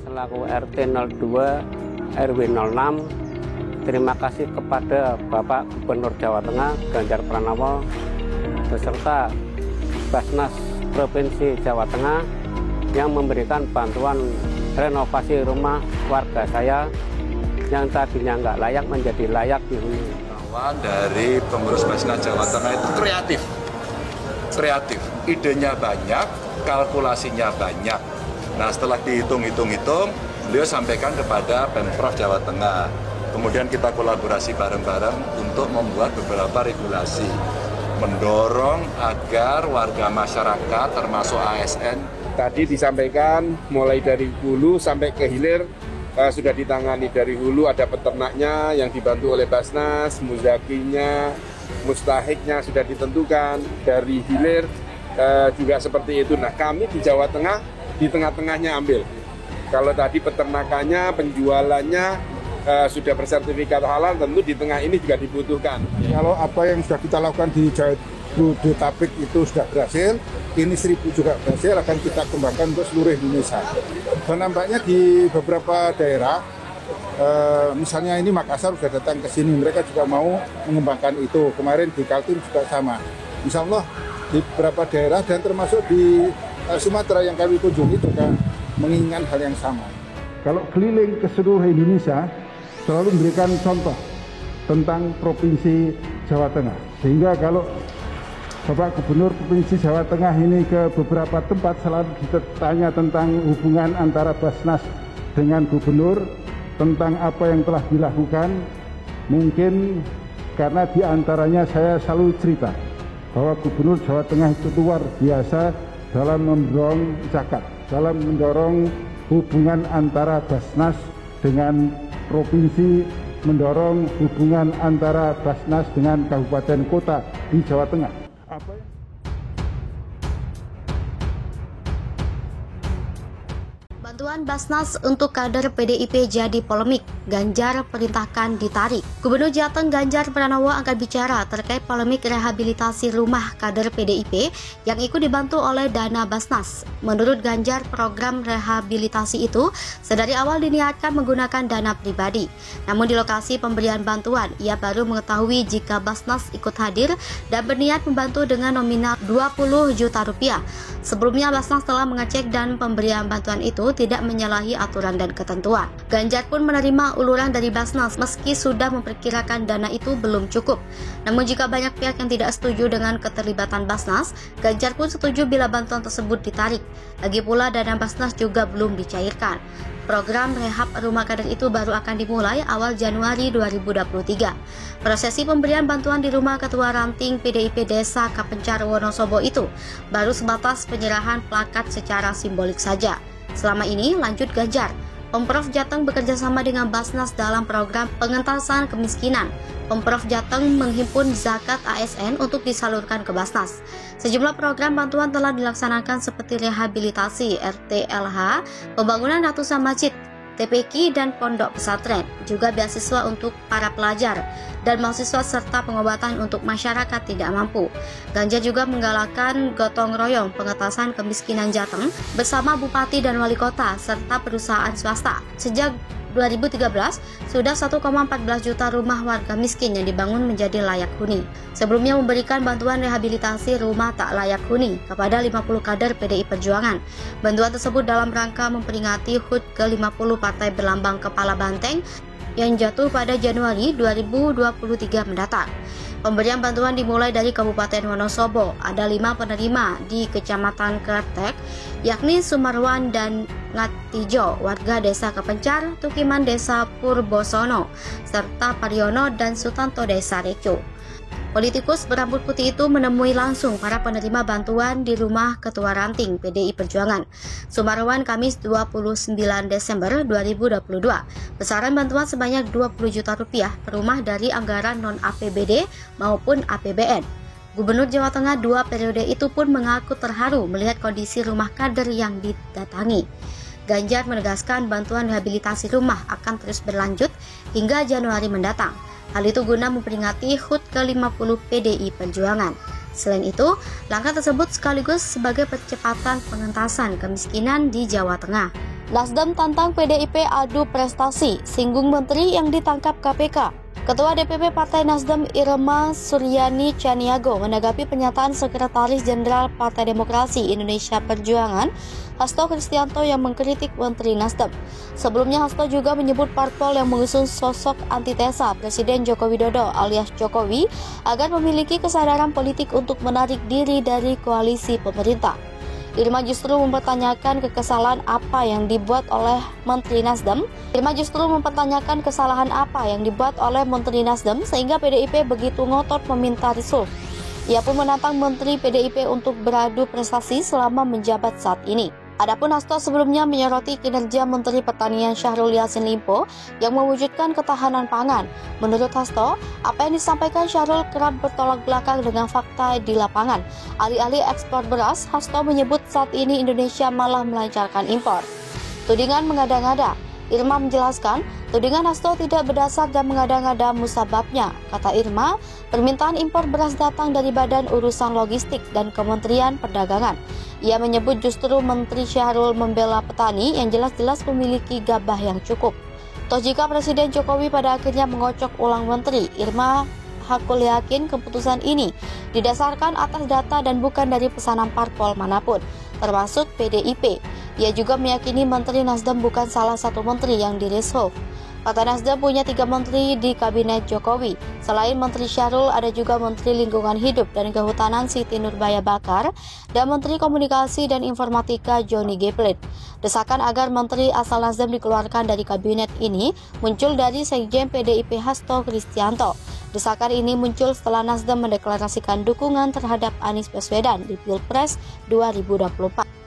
Selaku RT 02 RW 06, terima kasih kepada Bapak Gubernur Jawa Tengah Ganjar Pranowo beserta Basnas Provinsi Jawa Tengah yang memberikan bantuan renovasi rumah warga saya yang tadinya nggak layak menjadi layak dihuni. Dari pengurus Basnas Jawa Tengah itu kreatif, idenya banyak, kalkulasinya banyak. Nah, setelah dihitung, beliau sampaikan kepada Pemprov Jawa Tengah. Kemudian kita kolaborasi bareng-bareng untuk membuat beberapa regulasi, mendorong agar warga masyarakat termasuk ASN. Tadi disampaikan mulai dari hulu sampai ke hilir sudah ditangani. Dari hulu ada peternaknya yang dibantu oleh Basnas, muzakinya, mustahiknya sudah ditentukan. Dari hilir juga seperti itu. Nah, kami di Jawa Tengah di tengah-tengahnya ambil. Kalau tadi peternakannya, penjualannya sudah bersertifikat halal, tentu di tengah ini juga dibutuhkan. Kalau apa yang sudah kita lakukan di Jabodetabek itu sudah berhasil, ini 1000 juga berhasil, akan kita kembangkan untuk seluruh Indonesia. Dan nampaknya di beberapa daerah, misalnya ini Makassar sudah datang ke sini, mereka juga mau mengembangkan itu. Kemarin di Kaltim juga sama. Insya Allah di beberapa daerah dan termasuk di Sumatera yang kami kunjungi juga menginginkan hal yang sama. Kalau keliling ke seluruh Indonesia, selalu memberikan contoh tentang Provinsi Jawa Tengah. Sehingga kalau Bapak Gubernur Provinsi Jawa Tengah ini ke beberapa tempat selalu ditanya tentang hubungan antara Basnas dengan Gubernur, tentang apa yang telah dilakukan. Mungkin karena diantaranya saya selalu cerita bahwa Gubernur Jawa Tengah itu luar biasa dalam mendorong zakat, dalam mendorong hubungan antara Basnas dengan provinsi, mendorong hubungan antara Basnas dengan kabupaten kota di Jawa Tengah. Bantuan Basnas untuk kader PDIP jadi polemik, Ganjar perintahkan ditarik. Gubernur Jateng Ganjar Pranowo angkat bicara terkait polemik rehabilitasi rumah kader PDIP yang ikut dibantu oleh dana Basnas. Menurut Ganjar, program rehabilitasi itu sedari awal diniatkan menggunakan dana pribadi. Namun di lokasi pemberian bantuan, ia baru mengetahui jika Basnas ikut hadir dan berniat membantu dengan nominal 20 juta rupiah. Sebelumnya Basnas telah mengecek dan pemberian bantuan itu tidak menyalahi aturan dan ketentuan. Ganjar pun menerima uluran dari Basnas meski sudah memperkirakan dana itu belum cukup. Namun jika banyak pihak yang tidak setuju dengan keterlibatan Basnas, Ganjar pun setuju bila bantuan tersebut ditarik. Lagi pula dana Basnas juga belum dicairkan. Program rehab rumah kader itu baru akan dimulai awal Januari 2023. Prosesi pemberian bantuan di rumah Ketua Ranting PDIP Desa Kapencar Wonosobo itu baru sebatas penyerahan plakat secara simbolik saja. Selama ini, lanjut Ganjar, Pemprov Jateng bekerja sama dengan Basnas dalam program pengentasan kemiskinan. Pemprov Jateng menghimpun zakat ASN untuk disalurkan ke Basnas. Sejumlah program bantuan telah dilaksanakan seperti rehabilitasi RTLH, pembangunan ratusan masjid, TPQ dan pondok pesantren, juga beasiswa untuk para pelajar dan mahasiswa serta pengobatan untuk masyarakat tidak mampu. Ganjar juga menggalakkan gotong royong pengentasan kemiskinan Jateng bersama bupati dan wali kota serta perusahaan swasta. Sejak 2013, sudah 1,14 juta rumah warga miskin yang dibangun menjadi layak huni. Sebelumnya memberikan bantuan rehabilitasi rumah tak layak huni kepada 50 kader PDI Perjuangan. Bantuan tersebut dalam rangka memperingati HUT ke-50 Partai Berlambang Kepala Banteng yang jatuh pada Januari 2023 mendatang. Pemberian bantuan dimulai dari Kabupaten Wonosobo. Ada 5 penerima di Kecamatan Kretek, yakni Sumarwan dan Ngatijo, warga Desa Kapencar, Tukiman Desa Purbosono, serta Pariono dan Sutanto Desa Reco. Politikus berambut putih itu menemui langsung para penerima bantuan di rumah Ketua Ranting PDI Perjuangan, Sumarwan, Kamis 29 Desember 2022. Besaran bantuan sebanyak 20 juta rupiah per rumah dari anggaran non-APBD maupun APBN. Gubernur Jawa Tengah 2 periode itu pun mengaku terharu melihat kondisi rumah kader yang didatangi. Ganjar menegaskan bantuan rehabilitasi rumah akan terus berlanjut hingga Januari mendatang. Hal itu guna memperingati HUT ke-50 PDI Perjuangan. Selain itu, langkah tersebut sekaligus sebagai percepatan pengentasan kemiskinan di Jawa Tengah. Nasdem tantang PDIP adu prestasi, singgung menteri yang ditangkap KPK. Ketua DPP Partai Nasdem Irma Suryani Chaniago menanggapi pernyataan Sekretaris Jenderal Partai Demokrasi Indonesia Perjuangan Hasto Kristianto yang mengkritik Menteri Nasdem. Sebelumnya Hasto juga menyebut parpol yang mengusung sosok antitesa Presiden Joko Widodo alias Jokowi agar memiliki kesadaran politik untuk menarik diri dari koalisi pemerintah. Irma justru mempertanyakan kesalahan apa yang dibuat oleh Menteri Nasdem sehingga PDIP begitu ngotot meminta resul. Ia pun menantang Menteri PDIP untuk beradu prestasi selama menjabat saat ini. Adapun Hasto sebelumnya menyoroti kinerja Menteri Pertanian Syahrul Yassin Limpo yang mewujudkan ketahanan pangan. Menurut Hasto, apa yang disampaikan Syahrul kerap bertolak belakang dengan fakta di lapangan. Alih-alih ekspor beras, Hasto menyebut saat ini Indonesia malah melancarkan impor. Tudingan mengada-ngada. Irma menjelaskan, tudingan Hasto tidak berdasar dan mengada-ngada musababnya. Kata Irma, permintaan impor beras datang dari Badan Urusan Logistik dan Kementerian Perdagangan. Ia menyebut justru Menteri Syahrul membela petani yang jelas-jelas memiliki gabah yang cukup. Toh jika Presiden Jokowi pada akhirnya mengocok ulang menteri, Irma hakul yakin keputusan ini didasarkan atas data dan bukan dari pesanan parpol manapun, termasuk PDIP. Ia juga meyakini Menteri Nasdem bukan salah satu menteri yang di-reshuffle. Partai Nasdem punya 3 menteri di Kabinet Jokowi. Selain Menteri Syahrul, ada juga Menteri Lingkungan Hidup dan Kehutanan Siti Nurbaya Bakar dan Menteri Komunikasi dan Informatika Johnny G. Plate. Desakan agar menteri asal Nasdem dikeluarkan dari kabinet ini muncul dari Sekjen PDIP Hasto Kristianto. Desakan ini muncul setelah Nasdem mendeklarasikan dukungan terhadap Anies Baswedan di Pilpres 2024.